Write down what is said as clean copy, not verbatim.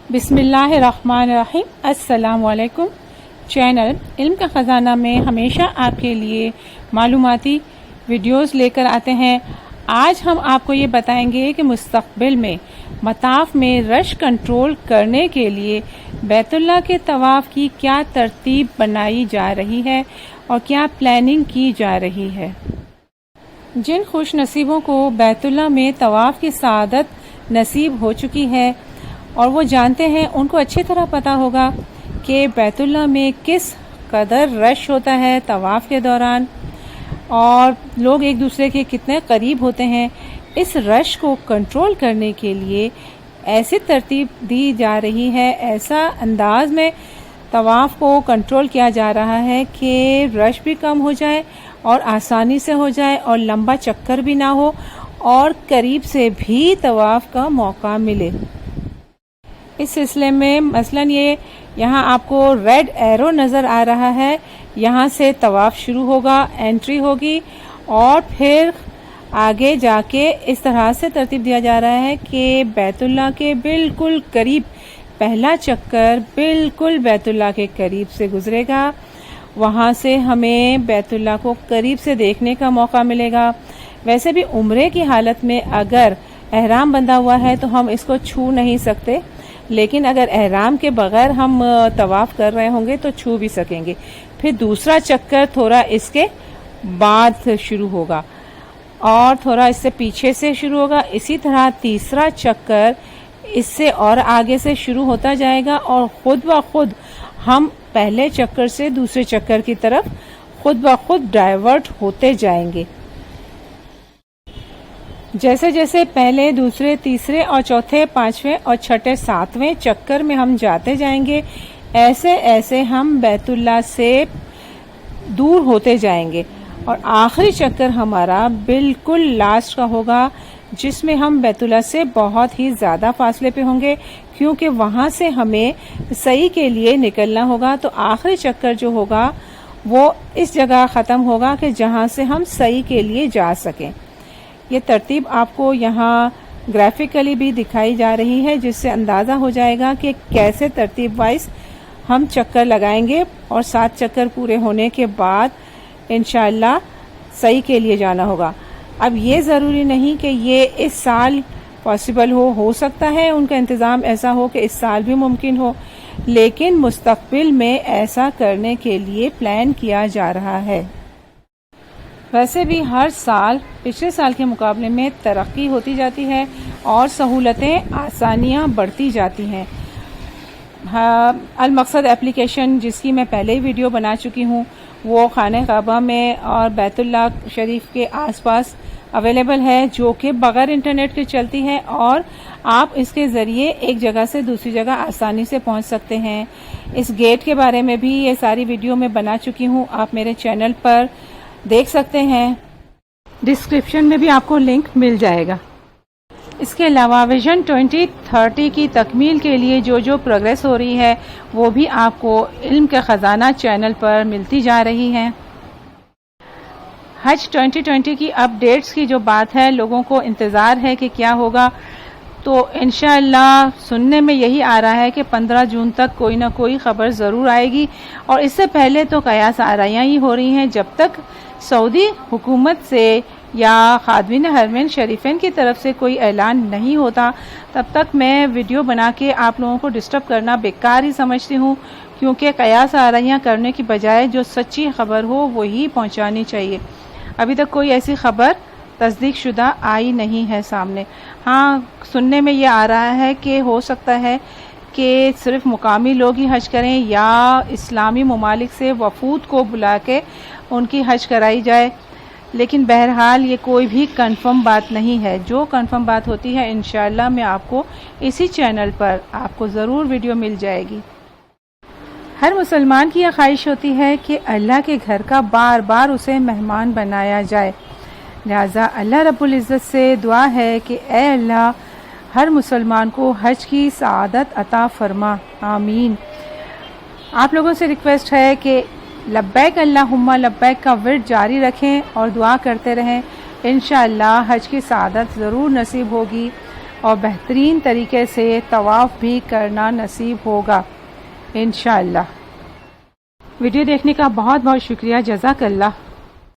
बिस्मिल्लाहिर्रहमानिर्रहीम। अस्सलामु अलैकुम। चैनल इल्म का ख़जाना में हमेशा आपके लिए मालूमाती वीडियोस लेकर आते हैं। आज हम आपको ये बताएंगे कि मुस्तक़बिल में मताफ में रश कंट्रोल करने के लिए बैतुल्लाह के तवाफ़ की क्या तरतीब बनाई जा रही है और क्या प्लानिंग की जा रही है। जिन खुश नसीबों को बैतुल्लाह में तवाफ़ की सआदत नसीब हो चुकी है और वो जानते हैं, उनको अच्छी तरह पता होगा कि बैतुल्लाह में किस कदर रश होता है तवाफ़ के दौरान और लोग एक दूसरे के कितने करीब होते हैं। इस रश को कंट्रोल करने के लिए ऐसी तरतीब दी जा रही है, ऐसा अंदाज में तवाफ़ को कंट्रोल किया जा रहा है कि रश भी कम हो जाए और आसानी से हो जाए और लंबा चक्कर भी ना हो और करीब से भी तवाफ़ का मौका मिले। इस सिलसिले में मसलन ये यहाँ आपको रेड एरो नज़र आ रहा है, यहाँ से तवाफ़ शुरू होगा, एंट्री होगी और फिर आगे जाके इस तरह से तरतीब दिया जा रहा है कि बैतुल्लाह के बिल्कुल करीब पहला चक्कर बिल्कुल बैतुल्लाह के करीब से गुजरेगा। वहाँ से हमें बैतुल्लाह को करीब से देखने का मौका मिलेगा। वैसे भी उम्रे की हालत में अगर एहराम बंधा हुआ है तो हम इसको छू नहीं सकते, लेकिन अगर एहराम के बगैर हम तवाफ़ कर रहे होंगे तो छू भी सकेंगे। फिर दूसरा चक्कर थोड़ा इसके बाद शुरू होगा और थोड़ा इससे पीछे से शुरू होगा। इसी तरह तीसरा चक्कर इससे और आगे से शुरू होता जाएगा और खुद ब खुद हम पहले चक्कर से दूसरे चक्कर की तरफ खुद ब खुद डाइवर्ट होते जाएंगे। जैसे जैसे पहले, दूसरे, तीसरे और चौथे, पांचवें और छठे, सातवें चक्कर में हम जाते जाएंगे, ऐसे ऐसे हम बैतुल्लाह से दूर होते जाएंगे और आखिरी चक्कर हमारा बिल्कुल लास्ट का होगा, जिसमें हम बैतुल्लाह से बहुत ही ज़्यादा फासले पे होंगे, क्योंकि वहाँ से हमें सही के लिए निकलना होगा। तो आखिरी चक्कर जो होगा वो इस जगह ख़त्म होगा कि जहाँ से हम सही के लिए जा सकें। ये तरतीब आपको यहाँ ग्राफिकली भी दिखाई जा रही है, जिससे अंदाज़ा हो जाएगा कि कैसे तरतीब वाइज हम चक्कर लगाएंगे और 7 चक्कर पूरे होने के बाद इंशाअल्लाह सही के लिए जाना होगा। अब ये ज़रूरी नहीं कि ये इस साल पॉसिबल हो सकता है उनका इंतज़ाम ऐसा हो कि इस साल भी मुमकिन हो, लेकिन मुस्तक़बिल में ऐसा करने के लिए प्लान किया जा रहा है। वैसे भी हर साल पिछले साल के मुकाबले में तरक्की होती जाती है और सहूलतें, आसानियां बढ़ती जाती हैं। अल मकसद एप्लीकेशन, जिसकी मैं पहले ही वीडियो बना चुकी हूँ, वो खाने काबा में और बैतुल्लाह शरीफ के आसपास अवेलेबल है, जो कि बगैर इंटरनेट के चलती है और आप इसके ज़रिए एक जगह से दूसरी जगह आसानी से पहुंच सकते हैं। इस गेट के बारे में भी ये सारी वीडियो मैं बना चुकी हूँ, आप मेरे चैनल पर देख सकते हैं। डिस्क्रिप्शन में भी आपको लिंक मिल जाएगा। इसके अलावा विजन 2030 की तकमील के लिए जो प्रोग्रेस हो रही है वो भी आपको इल्म के ख़जाना चैनल पर मिलती जा रही है। हज 2020 की अपडेट्स की जो बात है, लोगों को इंतज़ार है कि क्या होगा, तो इंशाअल्लाह सुनने में यही आ रहा है कि 15 जून तक कोई ना कोई खबर ज़रूर आएगी। और इससे पहले तो कयास आराइयाँ ही हो रही हैं। जब तक सऊदी हुकूमत से या खादिमीन हरमैन शरीफैन की तरफ से कोई ऐलान नहीं होता, तब तक मैं वीडियो बना के आप लोगों को डिस्टर्ब करना बेकार ही समझती हूँ, क्योंकि कयास आराइयाँ करने की बजाय जो सच्ची खबर हो वही पहुँचानी चाहिए। अभी तक कोई ऐसी खबर तस्दीक शुदा आई नहीं है सामने। हाँ, सुनने में ये आ रहा है कि हो सकता है कि सिर्फ मुकामी लोग ही हज करें या इस्लामी ममालिक से वफूद को बुला के उनकी हज कराई जाए, लेकिन बहरहाल ये कोई भी कंफर्म बात नहीं है। जो कंफर्म बात होती है इंशाअल्लाह मैं आपको इसी चैनल पर आपको ज़रूर वीडियो मिल जाएगी। हर मुसलमान की यह ख्वाहिश होती है कि अल्लाह के घर का बार बार उसे मेहमान बनाया जाए। लिहाजा अल्लाह रब्बुल इज़्ज़त से दुआ है कि ए अल्लाह हर मुसलमान को हज की सआदत अता फरमा, आमीन। आप लोगों से रिक्वेस्ट है कि लब्बैक अल्लाहुम्मा लब्बैक का विर्द जारी रखें और दुआ करते रहें। इंशाअल्लाह हज की सआदत ज़रूर नसीब होगी। اور بہترین طریقے سے طواف بھی کرنا نصیب ہوگا انشاءاللہ۔ ویڈیو دیکھنے کا بہت بہت شکریہ، جزاک اللہ۔